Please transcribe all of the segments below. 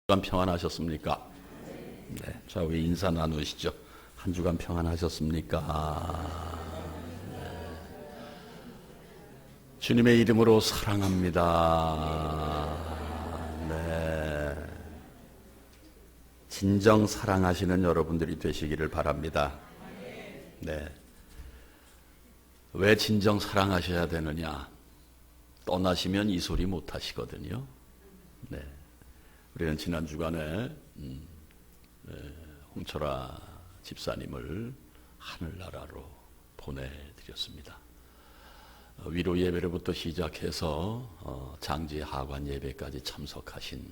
주간 평안하셨습니까? 네, 좌우에 인사 나누시죠. 한 주간 평안하셨습니까? 네. 주님의 이름으로 사랑합니다. 네. 진정 사랑하시는 여러분들이 되시기를 바랍니다. 네. 왜 진정 사랑하셔야 되느냐? 떠나시면 이 소리 못 하시거든요. 네. 우리는 지난 주간에 홍철아 집사님을 하늘나라로 보내드렸습니다. 위로 예배로부터 시작해서 장지 하관 예배까지 참석하신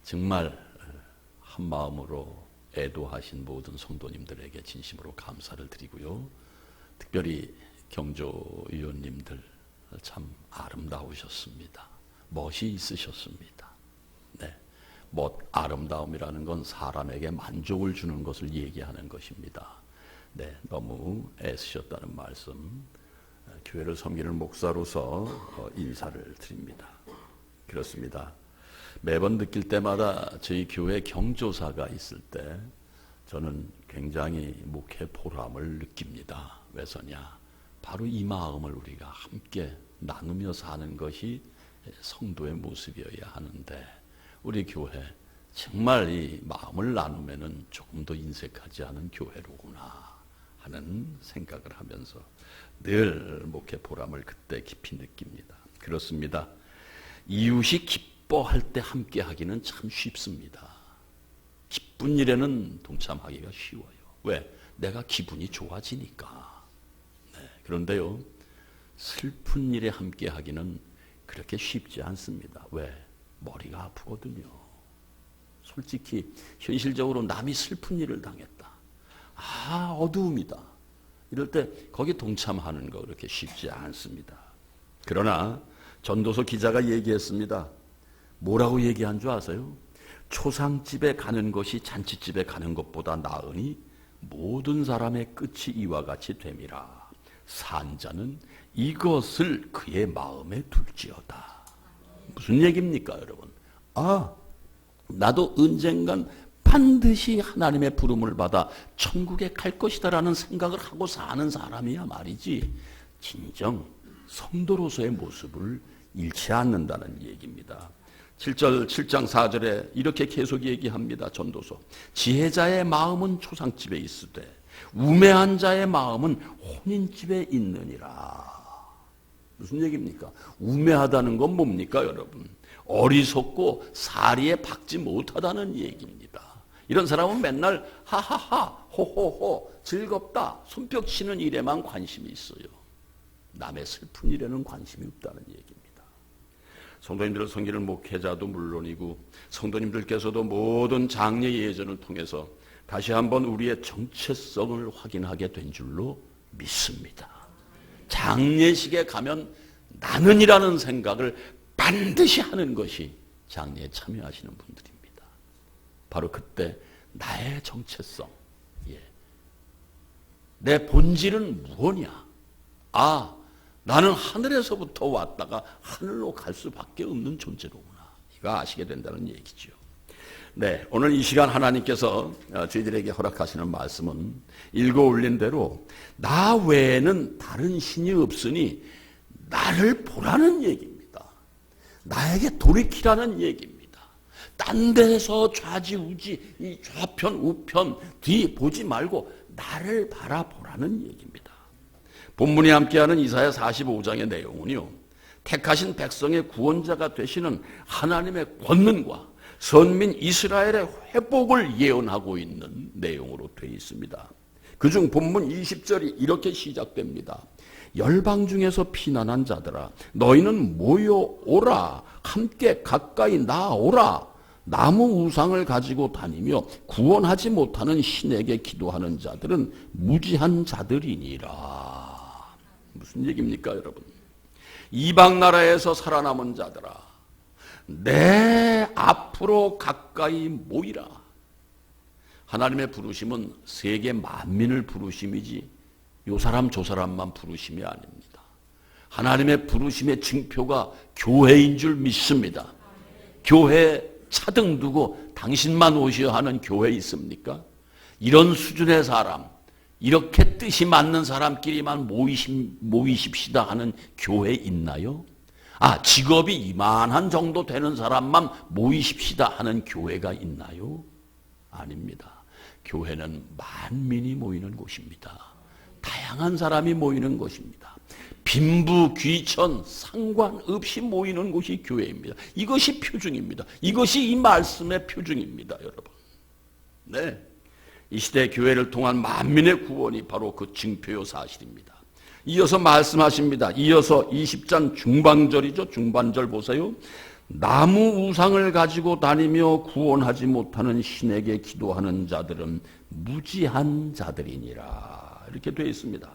정말 한 마음으로 애도하신 모든 성도님들에게 진심으로 감사를 드리고요. 특별히 경조위원님들 참 아름다우셨습니다. 멋이 있으셨습니다. 네. 아름다움이라는 건 사람에게 만족을 주는 것을 얘기하는 것입니다. 네, 너무 애쓰셨다는 말씀, 교회를 섬기는 목사로서 인사를 드립니다. 그렇습니다. 매번 느낄 때마다 저희 교회 경조사가 있을 때 저는 굉장히 목회 보람을 느낍니다. 왜서냐? 바로 이 마음을 우리가 함께 나누며 사는 것이 성도의 모습이어야 하는데 우리 교회 정말 이 마음을 나누면은 조금 더 인색하지 않은 교회로구나 하는 생각을 하면서 늘 목회 보람을 그때 깊이 느낍니다. 그렇습니다. 이웃이 기뻐할 때 함께 하기는 참 쉽습니다. 기쁜 일에는 동참하기가 쉬워요. 왜? 내가 기분이 좋아지니까. 네. 그런데요, 슬픈 일에 함께 하기는 그렇게 쉽지 않습니다. 왜? 머리가 아프거든요. 솔직히 현실적으로 남이 슬픈 일을 당했다. 어두움이다. 이럴 때 거기 동참하는 거 그렇게 쉽지 않습니다. 그러나 전도서 기자가 얘기했습니다. 뭐라고 얘기한 줄 아세요? 초상집에 가는 것이 잔치집에 가는 것보다 나으니 모든 사람의 끝이 이와 같이 됨이라. 산자는 이것을 그의 마음에 둘지어다. 무슨 얘기입니까, 여러분? 나도 언젠간 반드시 하나님의 부름을 받아 천국에 갈 것이다라는 생각을 하고 사는 사람이야 말이지, 진정 성도로서의 모습을 잃지 않는다는 얘기입니다. 7장 4절에 이렇게 계속 얘기합니다. 전도서. 지혜자의 마음은 초상집에 있으되 우매한 자의 마음은 혼인집에 있느니라. 무슨 얘기입니까? 우매하다는 건 뭡니까, 여러분? 어리석고 사리에 박지 못하다는 얘기입니다. 이런 사람은 맨날 하하하, 호호호, 즐겁다, 손뼉 치는 일에만 관심이 있어요. 남의 슬픈 일에는 관심이 없다는 얘기입니다. 성도님들을 섬기는 목회자도 물론이고 성도님들께서도 모든 장례 예전을 통해서 다시 한번 우리의 정체성을 확인하게 된 줄로 믿습니다. 장례식에 가면 나는이라는 생각을 반드시 하는 것이 장례에 참여하시는 분들입니다. 바로 그때 나의 정체성, 내 본질은 무엇이냐? 나는 하늘에서부터 왔다가 하늘로 갈 수밖에 없는 존재로구나. 이거 아시게 된다는 얘기죠. 네, 오늘 이 시간 하나님께서 저희들에게 허락하시는 말씀은 읽어 올린 대로 나 외에는 다른 신이 없으니 나를 보라는 얘기입니다. 나에게 돌이키라는 얘기입니다. 딴 데서 좌지우지, 이 좌편 우편 뒤 보지 말고 나를 바라보라는 얘기입니다. 본문이 함께하는 이사야 45장의 내용은요, 택하신 백성의 구원자가 되시는 하나님의 권능과 선민 이스라엘의 회복을 예언하고 있는 내용으로 되어 있습니다. 그중 본문 20절이 이렇게 시작됩니다. 열방 중에서 피난한 자들아, 너희는 모여오라, 함께 가까이 나아오라. 나무 우상을 가지고 다니며 구원하지 못하는 신에게 기도하는 자들은 무지한 자들이니라. 무슨 얘기입니까, 여러분? 이방 나라에서 살아남은 자들아, 내 앞으로 가까이 모이라. 하나님의 부르심은 세계 만민을 부르심이지 요 사람 저 사람만 부르심이 아닙니다. 하나님의 부르심의 징표가 교회인 줄 믿습니다. 교회 차등 두고 당신만 오셔야 하는 교회 있습니까? 이런 수준의 사람, 이렇게 뜻이 맞는 사람끼리만 모이십시다 하는 교회 있나요? 직업이 이만한 정도 되는 사람만 모이십시다 하는 교회가 있나요? 아닙니다. 교회는 만민이 모이는 곳입니다. 다양한 사람이 모이는 곳입니다. 빈부, 귀천, 상관없이 모이는 곳이 교회입니다. 이것이 표준입니다. 이것이 이 말씀의 표준입니다, 여러분. 네. 이 시대 교회를 통한 만민의 구원이 바로 그 징표요 사실입니다. 이어서 말씀하십니다. 이어서 20장 중반절이죠. 중반절 보세요. 나무 우상을 가지고 다니며 구원하지 못하는 신에게 기도하는 자들은 무지한 자들이니라. 이렇게 되어 있습니다.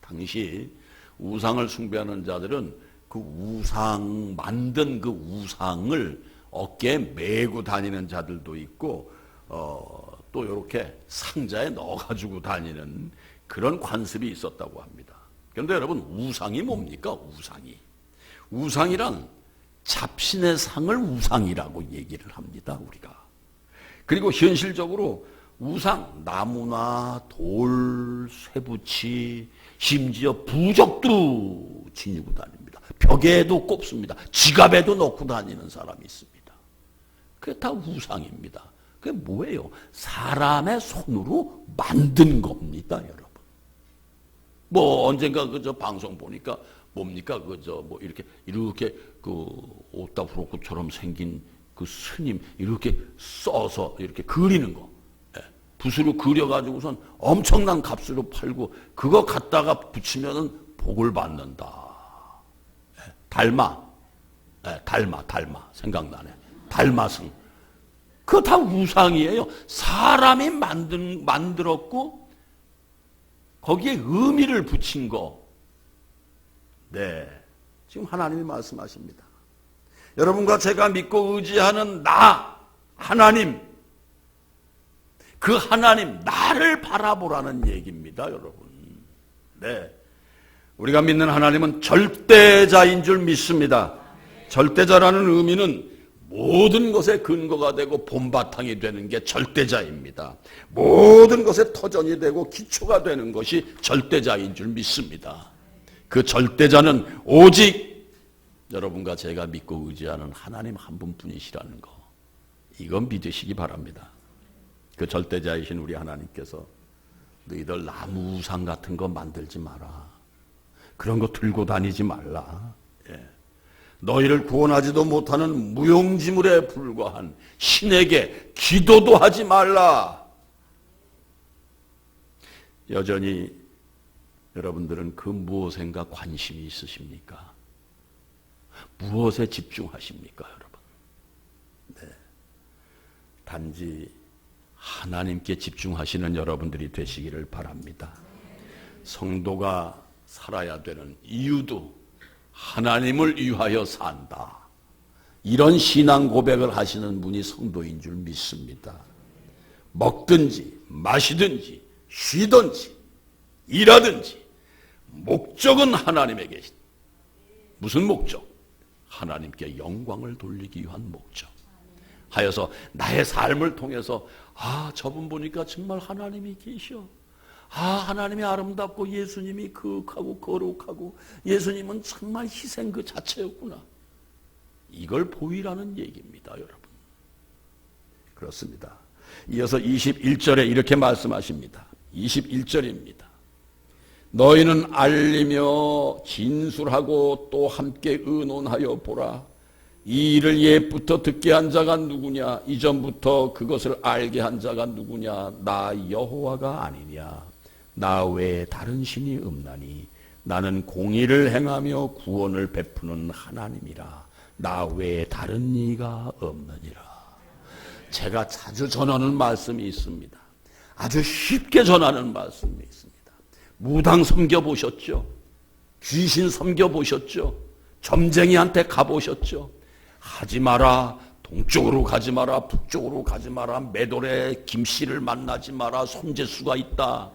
당시 우상을 숭배하는 자들은 그 우상, 만든 그 우상을 어깨에 메고 다니는 자들도 있고, 또 이렇게 상자에 넣어가지고 다니는 그런 관습이 있었다고 합니다. 그런데 여러분, 우상이 뭡니까? 우상이란 잡신의 상을 우상이라고 얘기를 합니다, 우리가. 그리고 현실적으로 우상, 나무나 돌, 쇠붙이, 심지어 부적도 지니고 다닙니다. 벽에도 꼽습니다. 지갑에도 넣고 다니는 사람이 있습니다. 그게 다 우상입니다. 그게 뭐예요? 사람의 손으로 만든 겁니다, 여러분. 언젠가 그저 방송 보니까 뭡니까? 이렇게 오따프로크처럼 생긴 그 스님 이렇게 써서 이렇게 그리는 거. 붓으로 그려가지고선 엄청난 값으로 팔고 그거 갖다가 붙이면은 복을 받는다. 달마 생각나네. 달마승. 그거 다 우상이에요. 사람이 만들었고 거기에 의미를 붙인 거. 네, 지금 하나님이 말씀하십니다. 여러분과 제가 믿고 의지하는 나, 하나님, 그 하나님, 나를 바라보라는 얘기입니다, 여러분. 네, 우리가 믿는 하나님은 절대자인 줄 믿습니다. 절대자라는 의미는 모든 것의 근거가 되고 본바탕이 되는 게 절대자입니다. 모든 것의 터전이 되고 기초가 되는 것이 절대자인 줄 믿습니다. 그 절대자는 오직 여러분과 제가 믿고 의지하는 하나님 한 분뿐이시라는 거, 이건 믿으시기 바랍니다. 그 절대자이신 우리 하나님께서 너희들 나무 우상 같은 거 만들지 마라. 그런 거 들고 다니지 말라. 너희를 구원하지도 못하는 무용지물에 불과한 신에게 기도도 하지 말라. 여전히 여러분들은 그 무엇인가 관심이 있으십니까? 무엇에 집중하십니까, 여러분? 네. 단지 하나님께 집중하시는 여러분들이 되시기를 바랍니다. 성도가 살아야 되는 이유도 하나님을 위하여 산다. 이런 신앙 고백을 하시는 분이 성도인 줄 믿습니다. 먹든지 마시든지 쉬든지 일하든지 목적은 하나님에게 계신. 무슨 목적? 하나님께 영광을 돌리기 위한 목적 하여서 나의 삶을 통해서 저분 보니까 정말 하나님이 계셔. 하나님이 아름답고 예수님이 거룩하고 거룩하고 예수님은 정말 희생 그 자체였구나. 이걸 보이라는 얘기입니다, 여러분. 그렇습니다. 이어서 21절에 이렇게 말씀하십니다. 21절입니다. 너희는 알리며 진술하고 또 함께 의논하여 보라. 이 일을 옛부터 듣게 한 자가 누구냐? 이전부터 그것을 알게 한 자가 누구냐? 나 여호와가 아니냐? 나 외에 다른 신이 없나니 나는 공의를 행하며 구원을 베푸는 하나님이라. 나 외에 다른 이가 없느니라. 제가 자주 전하는 말씀이 있습니다. 아주 쉽게 전하는 말씀이 있습니다. 무당 섬겨보셨죠? 귀신 섬겨보셨죠? 점쟁이한테 가보셨죠? 하지 마라. 동쪽으로 가지 마라. 북쪽으로 가지 마라. 매돌에 김씨를 만나지 마라. 손재수가 있다.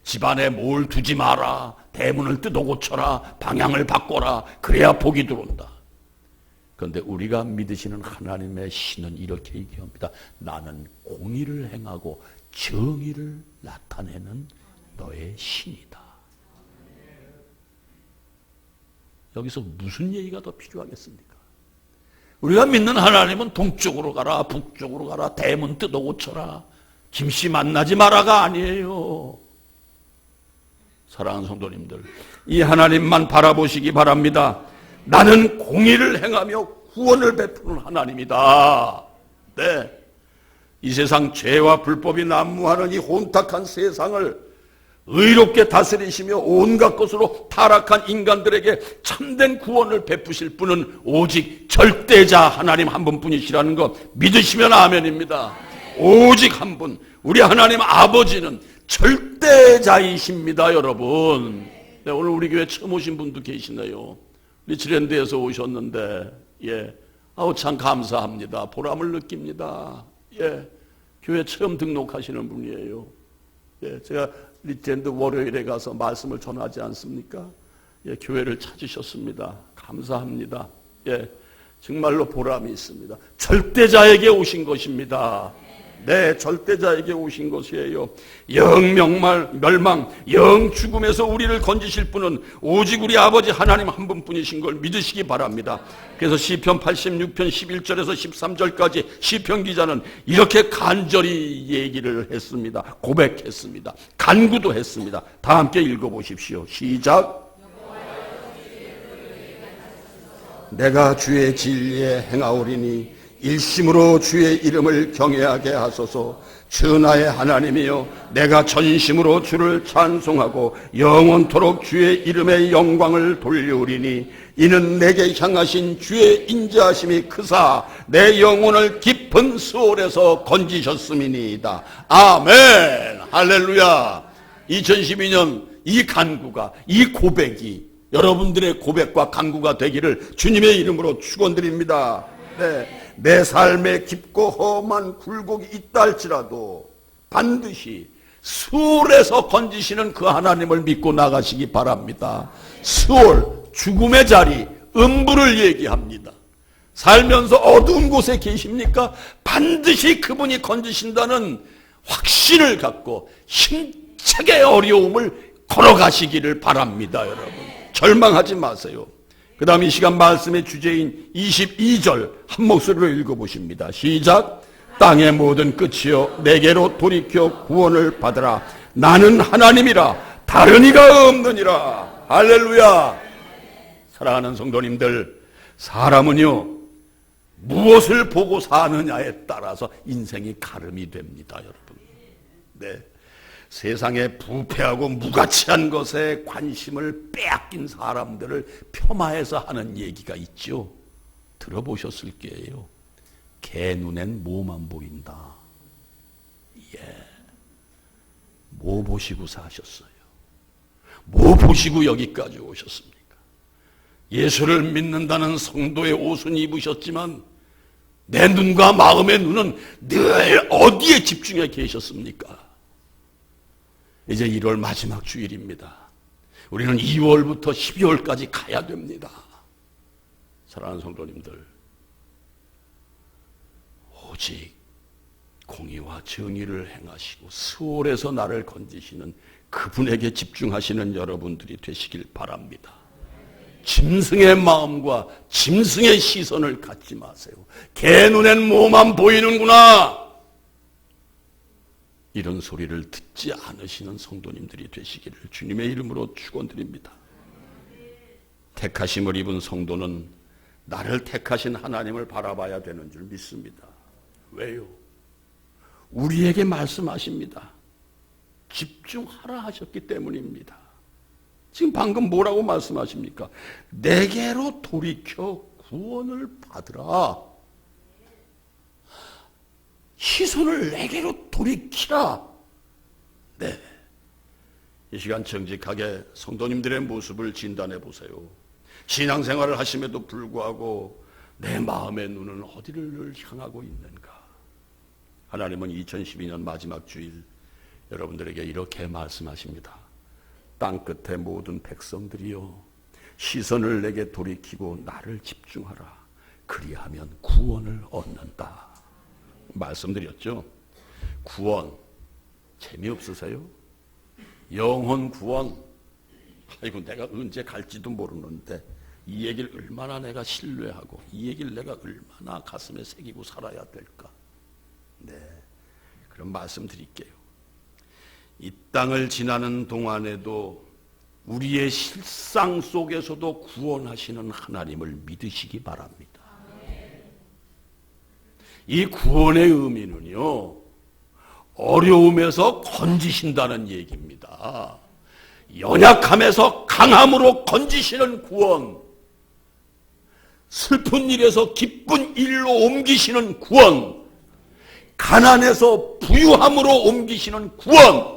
집안에 뭘 두지 마라. 대문을 뜯어 고쳐라. 방향을 바꿔라. 그래야 복이 들어온다. 그런데 우리가 믿으시는 하나님의 신은 이렇게 얘기합니다. 나는 공의를 행하고 정의를 나타내는 너의 신이다. 여기서 무슨 얘기가 더 필요하겠습니까? 우리가 믿는 하나님은 동쪽으로 가라, 북쪽으로 가라, 대문 뜯어 고쳐라, 김씨 만나지 마라가 아니에요. 사랑하는 성도님들, 이 하나님만 바라보시기 바랍니다. 나는 공의를 행하며 구원을 베푸는 하나님이다. 네, 이 세상 죄와 불법이 난무하는 이 혼탁한 세상을 의롭게 다스리시며 온갖 것으로 타락한 인간들에게 참된 구원을 베푸실 분은 오직 절대자 하나님 한 분뿐이시라는 것 믿으시면 아멘입니다. 오직 한 분, 우리 하나님 아버지는 절대자이십니다, 여러분. 네, 오늘 우리 교회 처음 오신 분도 계시네요. 리치랜드에서 오셨는데, 아우 참 감사합니다. 보람을 느낍니다. 교회 처음 등록하시는 분이에요. 제가 리치랜드 월요일에 가서 말씀을 전하지 않습니까? 교회를 찾으셨습니다. 감사합니다. 정말로 보람이 있습니다. 절대자에게 오신 것입니다. 네, 절대자에게 오신 것이에요. 영 멸망, 영 죽음에서 우리를 건지실 분은 오직 우리 아버지 하나님 한 분뿐이신 걸 믿으시기 바랍니다. 그래서 시편 86편 11절에서 13절까지 시편 기자는 이렇게 간절히 얘기를 했습니다. 고백했습니다. 간구도 했습니다. 다 함께 읽어보십시오. 시작. 내가 주의 진리에 행하오리니 일심으로 주의 이름을 경외하게 하소서. 전하의 하나님이여, 내가 전심으로 주를 찬송하고 영원토록 주의 이름의 영광을 돌리오리니 이는 내게 향하신 주의 인자하심이 크사 내 영혼을 깊은 수월에서 건지셨음이니이다. 아멘. 할렐루야. 2012년 이 간구가, 이 고백이 여러분들의 고백과 간구가 되기를 주님의 이름으로 축원드립니다. 네. 내 삶에 깊고 험한 굴곡이 있다 할지라도 반드시 수월에서 건지시는 그 하나님을 믿고 나가시기 바랍니다. 수월, 죽음의 자리, 음부를 얘기합니다. 살면서 어두운 곳에 계십니까? 반드시 그분이 건지신다는 확신을 갖고 힘차게 어려움을 걸어가시기를 바랍니다. 여러분, 절망하지 마세요. 그 다음 이 시간 말씀의 주제인 22절 한 목소리로 읽어보십니다. 시작. 땅의 모든 끝이여 내게로 돌이켜 구원을 받으라. 나는 하나님이라 다른 이가 없느니라. 할렐루야. 사랑하는 성도님들, 사람은요 무엇을 보고 사느냐에 따라서 인생이 가름이 됩니다. 여러분, 네, 세상에 부패하고 무가치한 것에 관심을 빼앗긴 사람들을 폄하해서 하는 얘기가 있죠. 들어보셨을 거예요. 개 눈엔 뭐만 보인다. 뭐 보시고 사셨어요? 뭐 보시고 여기까지 오셨습니까? 예수를 믿는다는 성도의 옷은 입으셨지만 내 눈과 마음의 눈은 늘 어디에 집중해 계셨습니까? 이제 1월 마지막 주일입니다. 우리는 2월부터 12월까지 가야 됩니다. 사랑하는 성도님들, 오직 공의와 정의를 행하시고 수월에서 나를 건지시는 그분에게 집중하시는 여러분들이 되시길 바랍니다. 짐승의 마음과 짐승의 시선을 갖지 마세요. 개 눈엔 뭐만 보이는구나, 이런 소리를 듣지 않으시는 성도님들이 되시기를 주님의 이름으로 축원드립니다. 택하심을 입은 성도는 나를 택하신 하나님을 바라봐야 되는 줄 믿습니다. 왜요? 우리에게 말씀하십니다. 집중하라 하셨기 때문입니다. 지금 방금 뭐라고 말씀하십니까? 내게로 돌이켜 구원을 받으라. 시선을 내게로 돌이키라. 네, 이 시간 정직하게 성도님들의 모습을 진단해 보세요. 신앙생활을 하심에도 불구하고 내 마음의 눈은 어디를 향하고 있는가? 하나님은 2012년 마지막 주일 여러분들에게 이렇게 말씀하십니다. 땅끝의 모든 백성들이여, 시선을 내게 돌이키고 나를 집중하라. 그리하면 구원을 얻는다. 말씀드렸죠? 구원 재미없으세요? 영혼 구원, 아이고 내가 언제 갈지도 모르는데 이 얘기를 얼마나 내가 신뢰하고 이 얘기를 내가 얼마나 가슴에 새기고 살아야 될까? 네, 그런 말씀 드릴게요. 이 땅을 지나는 동안에도 우리의 실상 속에서도 구원하시는 하나님을 믿으시기 바랍니다. 이 구원의 의미는요, 어려움에서 건지신다는 얘기입니다. 연약함에서 강함으로 건지시는 구원, 슬픈 일에서 기쁜 일로 옮기시는 구원, 가난에서 부유함으로 옮기시는 구원,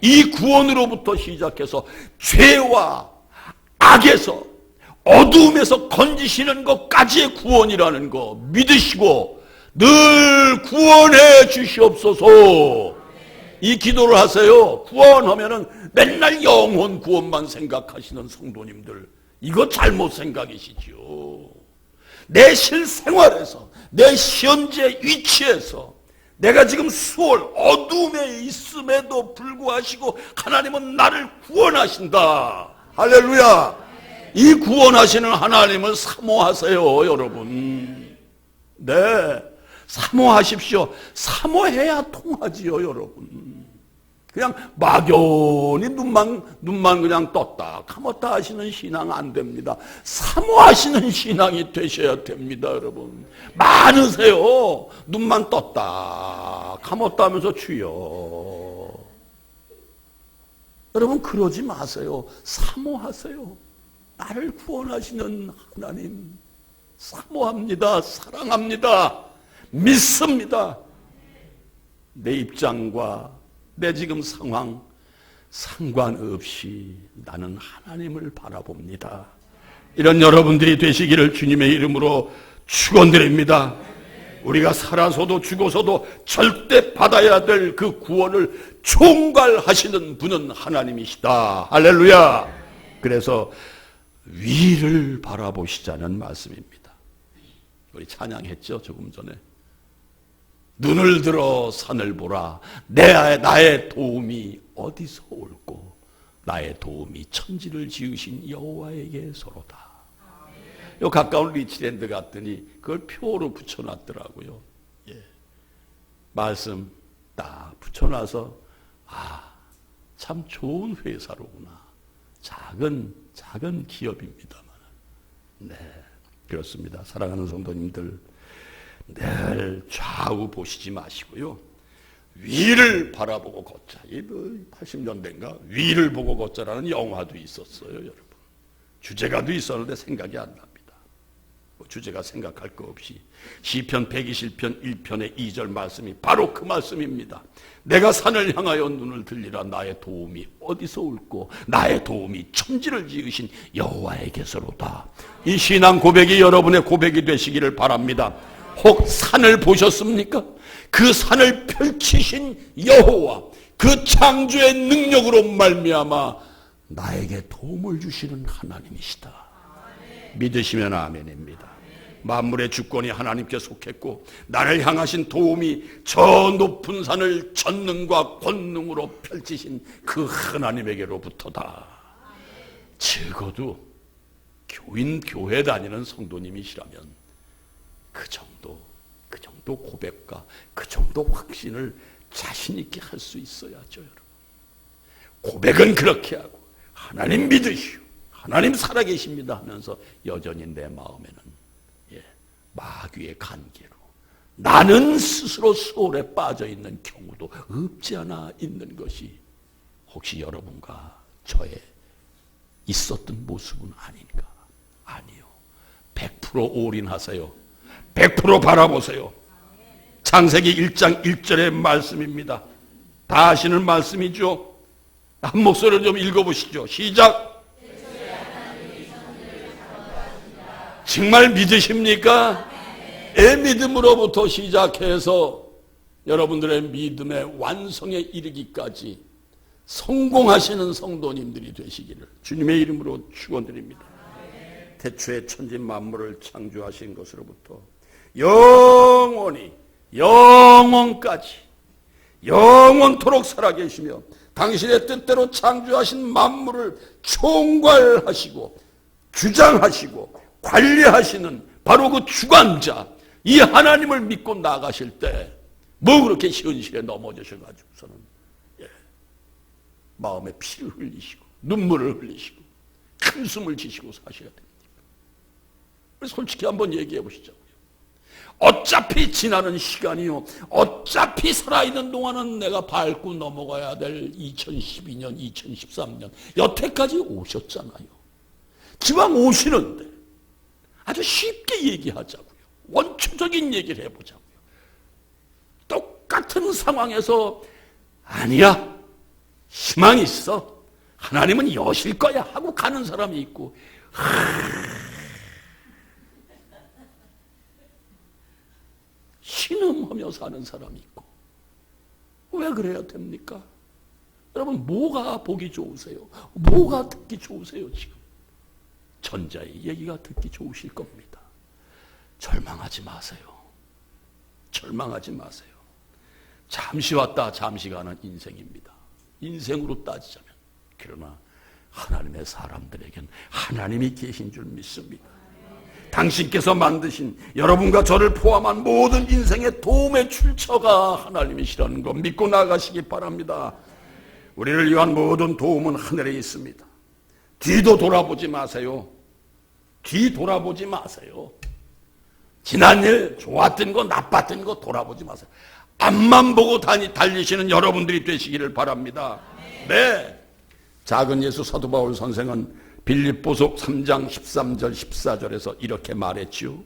이 구원으로부터 시작해서 죄와 악에서 어두움에서 건지시는 것까지의 구원이라는 거 믿으시고 늘 구원해 주시옵소서. 이 기도를 하세요. 구원하면은 맨날 영혼 구원만 생각하시는 성도님들, 이거 잘못 생각이시죠. 내 실생활에서, 내 현재 위치에서 내가 지금 수월 어둠에 있음에도 불구하시고 하나님은 나를 구원하신다. 할렐루야. 이 구원하시는 하나님을 사모하세요, 여러분. 네, 사모하십시오. 사모해야 통하지요, 여러분. 그냥 막연히 눈만 그냥 떴다 감았다 하시는 신앙 안 됩니다. 사모하시는 신앙이 되셔야 됩니다, 여러분. 많으세요. 눈만 떴다 감았다 하면서 주여. 여러분 그러지 마세요. 사모하세요. 나를 구원하시는 하나님 사모합니다. 사랑합니다. 믿습니다. 내 입장과 내 지금 상황 상관없이 나는 하나님을 바라봅니다. 이런 여러분들이 되시기를 주님의 이름으로 축원드립니다. 우리가 살아서도 죽어서도 절대 받아야 될 그 구원을 총괄하시는 분은 하나님이시다. 할렐루야. 그래서 위를 바라보시자는 말씀입니다. 우리 찬양했죠, 조금 전에. 눈을 들어 산을 보라. 나의 도움이 어디서 올꼬? 나의 도움이 천지를 지으신 여호와에게서로다. 요 가까운 리치랜드 갔더니 그걸 표로 붙여놨더라고요. 예. 말씀 딱 붙여놔서 참 좋은 회사로구나. 작은 기업입니다만. 네, 그렇습니다. 사랑하는 성도님들, 늘 좌우 보시지 마시고요. 위를 바라보고 걷자. 80년대인가 위를 보고 걷자라는 영화도 있었어요, 여러분. 주제가도 있었는데 생각이 안 납니다. 주제가 생각할 거 없이 시편 121편 1편의 2절 말씀이 바로 그 말씀입니다. 내가 산을 향하여 눈을 들리라. 나의 도움이 어디서 올꼬? 나의 도움이 천지를 지으신 여호와에게서로다. 이 신앙 고백이 여러분의 고백이 되시기를 바랍니다. 혹 산을 보셨습니까? 그 산을 펼치신 여호와, 그 창조의 능력으로 말미암아 나에게 도움을 주시는 하나님이시다. 믿으시면 아멘입니다. 만물의 주권이 하나님께 속했고 나를 향하신 도움이 저 높은 산을 전능과 권능으로 펼치신 그 하나님에게로부터다. 적어도 교회 다니는 성도님이시라면 그 정도 고백과 그 정도 확신을 자신 있게 할 수 있어야죠, 여러분. 고백은 그렇게 하고 하나님 믿으시오, 하나님 살아계십니다 하면서 여전히 내 마음에는 마귀의 관계로 나는 스스로 소홀에 빠져 있는 경우도 없지 않아 있는 것이 혹시 여러분과 저의 있었던 모습은 아닌가? 아니요. 100% 올인하세요. 100% 바라보세요. 창세기 1장 1절의 말씀입니다. 다 아시는 말씀이죠. 한 목소리로 좀 읽어보시죠. 시작. 정말 믿으십니까? 믿음으로부터 시작해서 여러분들의 믿음의 완성에 이르기까지 성공하시는 성도님들이 되시기를 주님의 이름으로 축원드립니다. 태초에 천지 만물을 창조하신 것으로부터 영원까지 영원토록 살아계시며 당신의 뜻대로 창조하신 만물을 총괄하시고 주장하시고 관리하시는 바로 그 주관자, 이 하나님을 믿고 나가실 때 뭐 그렇게 현실에 넘어지셔가지고서는 마음에 피를 흘리시고 눈물을 흘리시고 한숨을 지시고 사셔야 됩니다. 솔직히 한번 얘기해 보시자고요. 어차피 지나는 시간이요, 어차피 살아있는 동안은 내가 밟고 넘어가야 될 2012년, 2013년 여태까지 오셨잖아요. 기왕 오시는데 아주 쉽게 얘기하자고요. 원초적인 얘기를 해보자고요. 똑같은 상황에서 아니야, 희망이 있어, 하나님은 여실 거야 하고 가는 사람이 있고, 신음하며 사는 사람이 있고. 왜 그래야 됩니까? 여러분, 뭐가 보기 좋으세요? 뭐가 듣기 좋으세요? 지금 전자의 얘기가 듣기 좋으실 겁니다. 절망하지 마세요. 절망하지 마세요. 잠시 왔다 잠시 가는 인생입니다. 인생으로 따지자면. 그러나 하나님의 사람들에겐 하나님이 계신 줄 믿습니다. 당신께서 만드신 여러분과 저를 포함한 모든 인생의 도움의 출처가 하나님이시라는 것 믿고 나가시기 바랍니다. 우리를 위한 모든 도움은 하늘에 있습니다. 뒤도 돌아보지 마세요. 뒤 돌아보지 마세요. 지난 일 좋았던 거 나빴던 거 돌아보지 마세요. 앞만 보고 달리시는 여러분들이 되시기를 바랍니다. 네. 작은 예수 사도 바울 선생은 빌립보서 3장 13절 14절에서 이렇게 말했지요.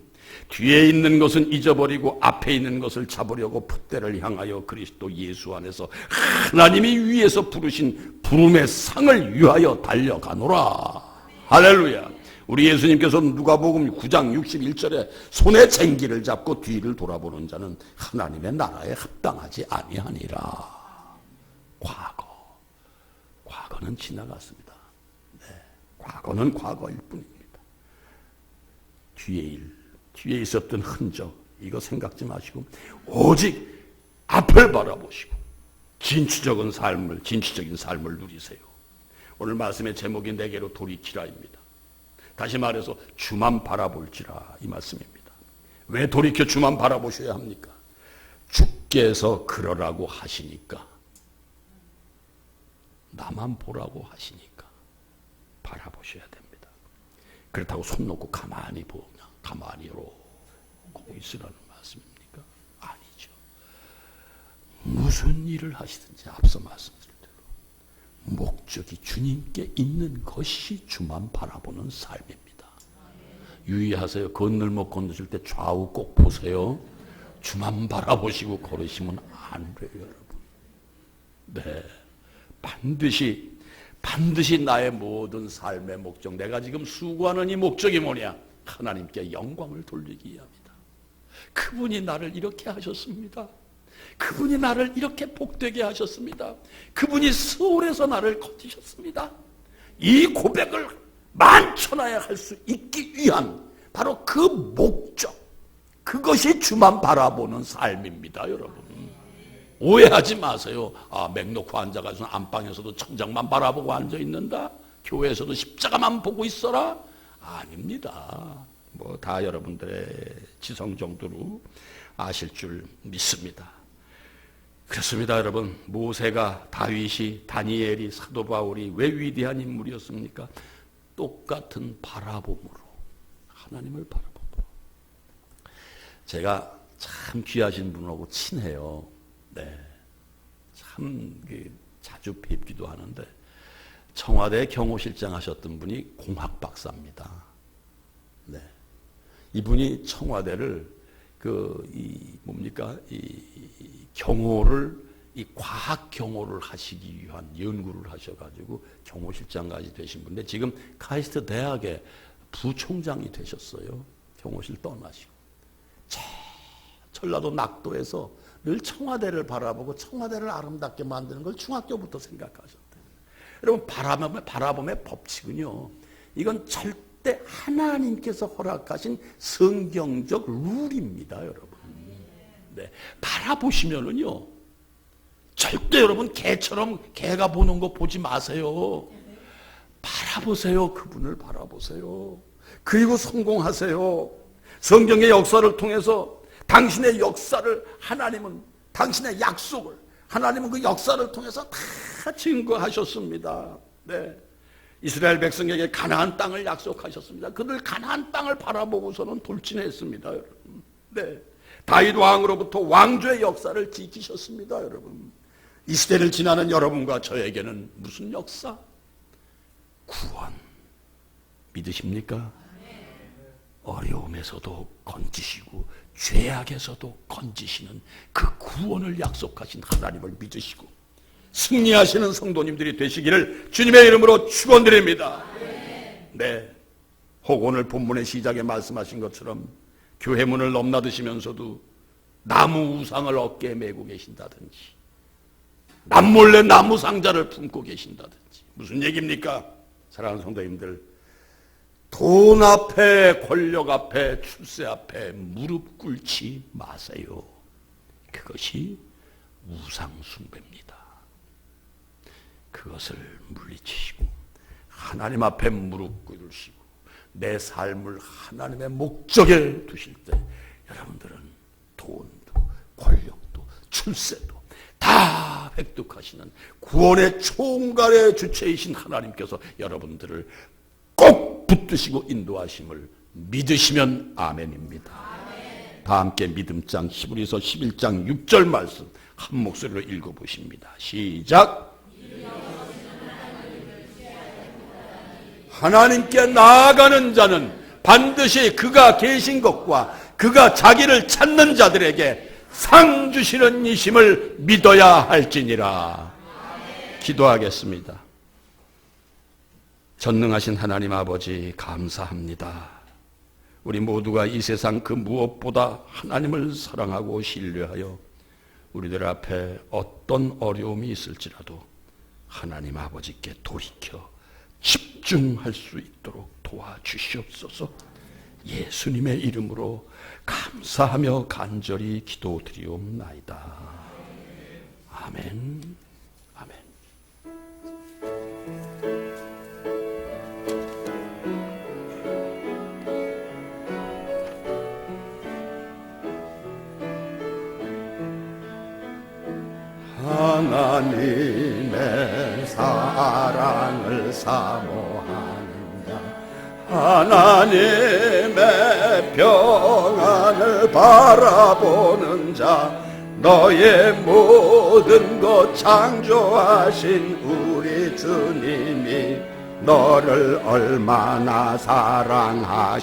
뒤에 있는 것은 잊어버리고 앞에 있는 것을 잡으려고 풋대를 향하여 그리스도 예수 안에서 하나님이 위에서 부르신 부름의 상을 위하여 달려가노라. 할렐루야. 우리 예수님께서 누가복음 9장 61절에 손에 쟁기를 잡고 뒤를 돌아보는 자는 하나님의 나라에 합당하지 아니하니라. 과거는 지나갔습니다. 네, 과거는 과거일 뿐입니다. 뒤에 있었던 흔적 이거 생각지 마시고 오직 앞을 바라보시고 진취적인 삶을 누리세요. 오늘 말씀의 제목이 내게로 돌이키라입니다. 다시 말해서 주만 바라볼지라 이 말씀입니다. 왜 돌이켜 주만 바라보셔야 합니까? 주께서 그러라고 하시니까, 나만 보라고 하시니까 바라보셔야 됩니다. 그렇다고 손 놓고 가만히 이러고 있으라는 말씀입니까? 아니죠. 무슨 일을 하시든지 앞서 말씀드린 대로 목적이 주님께 있는 것이 주만 바라보는 삶입니다. 유의하세요. 건널목 건너실 때 좌우 꼭 보세요. 주만 바라보시고 걸으시면 안 돼요, 여러분. 네, 반드시 나의 모든 삶의 목적, 내가 지금 수고하는 이 목적이 뭐냐? 하나님께 영광을 돌리기 위함이다. 그분이 나를 이렇게 하셨습니다. 그분이 나를 이렇게 복되게 하셨습니다. 그분이 서울에서 나를 거두셨습니다. 이 고백을 만천하에 할 수 있기 위한 바로 그 목적, 그것이 주만 바라보는 삶입니다, 여러분. 오해하지 마세요. 맥 놓고 앉아가지고 안방에서도 천장만 바라보고 앉아있는다? 교회에서도 십자가만 보고 있어라? 아닙니다. 뭐 다 여러분들의 지성 정도로 아실 줄 믿습니다. 그렇습니다, 여러분. 모세가, 다윗이, 다니엘이, 사도 바울이 왜 위대한 인물이었습니까? 똑같은 바라봄으로, 하나님을 바라봄으로. 제가 참 귀하신 분하고 친해요. 네, 참 자주 뵙기도 하는데 청와대 경호실장 하셨던 분이 공학 박사입니다. 네, 이분이 청와대를 경호를, 과학 경호를 하시기 위한 연구를 하셔가지고 경호실장까지 되신 분인데 지금 카이스트 대학의 부총장이 되셨어요. 경호실 떠나시고. 전라도 낙도에서 늘 청와대를 바라보고 청와대를 아름답게 만드는 걸 중학교부터 생각하셨대요. 여러분, 바라봄의 법칙은요, 이건 절대 때 하나님께서 허락하신 성경적 룰입니다, 여러분. 네, 바라보시면은요, 절대 여러분 개처럼 개가 보는 거 보지 마세요. 바라보세요. 그분을 바라보세요. 그리고 성공하세요. 성경의 역사를 통해서 당신의 역사를 하나님은, 당신의 약속을 하나님은 그 역사를 통해서 다 증거하셨습니다. 네. 이스라엘 백성에게 가나안 땅을 약속하셨습니다. 그들 가나안 땅을 바라보고서는 돌진했습니다, 여러분. 네. 다윗 왕으로부터 왕조의 역사를 지키셨습니다, 여러분. 이 시대를 지나는 여러분과 저에게는 무슨 역사? 구원. 믿으십니까? 어려움에서도 건지시고 죄악에서도 건지시는 그 구원을 약속하신 하나님을 믿으시고 승리하시는 성도님들이 되시기를 주님의 이름으로 축원드립니다. 네. 혹 오늘 본문의 시작에 말씀하신 것처럼 교회 문을 넘나드시면서도 나무 우상을 어깨에 메고 계신다든지 남몰래 나무 상자를 품고 계신다든지 무슨 얘기입니까? 사랑하는 성도님들, 돈 앞에, 권력 앞에, 출세 앞에 무릎 꿇지 마세요. 그것이 우상 숭배입니다. 그것을 물리치시고 하나님 앞에 무릎 꿇으시고 내 삶을 하나님의 목적에 두실 때 여러분들은 돈도 권력도 출세도 다 획득하시는 구원의 총괄의 주체이신 하나님께서 여러분들을 꼭 붙드시고 인도하심을 믿으시면 아멘입니다. 아멘. 다 함께 믿음장 히브리서 11장 6절 말씀 한 목소리로 읽어보십니다. 시작. 하나님께 나아가는 자는 반드시 그가 계신 것과 그가 자기를 찾는 자들에게 상 주시는 이심을 믿어야 할지니라. 기도하겠습니다. 전능하신 하나님 아버지 감사합니다. 우리 모두가 이 세상 그 무엇보다 하나님을 사랑하고 신뢰하여 우리들 앞에 어떤 어려움이 있을지라도 하나님 아버지께 돌이켜 집중할 수 있도록 도와주시옵소서. 예수님의 이름으로 감사하며 간절히 기도드리옵나이다. 아멘. 아멘. 하나님의 사랑을 사모하는 자, 하나님의 평안을 바라보는 자, 너의 모든 것 창조하신 우리 주님이 너를 얼마나 사랑하시는지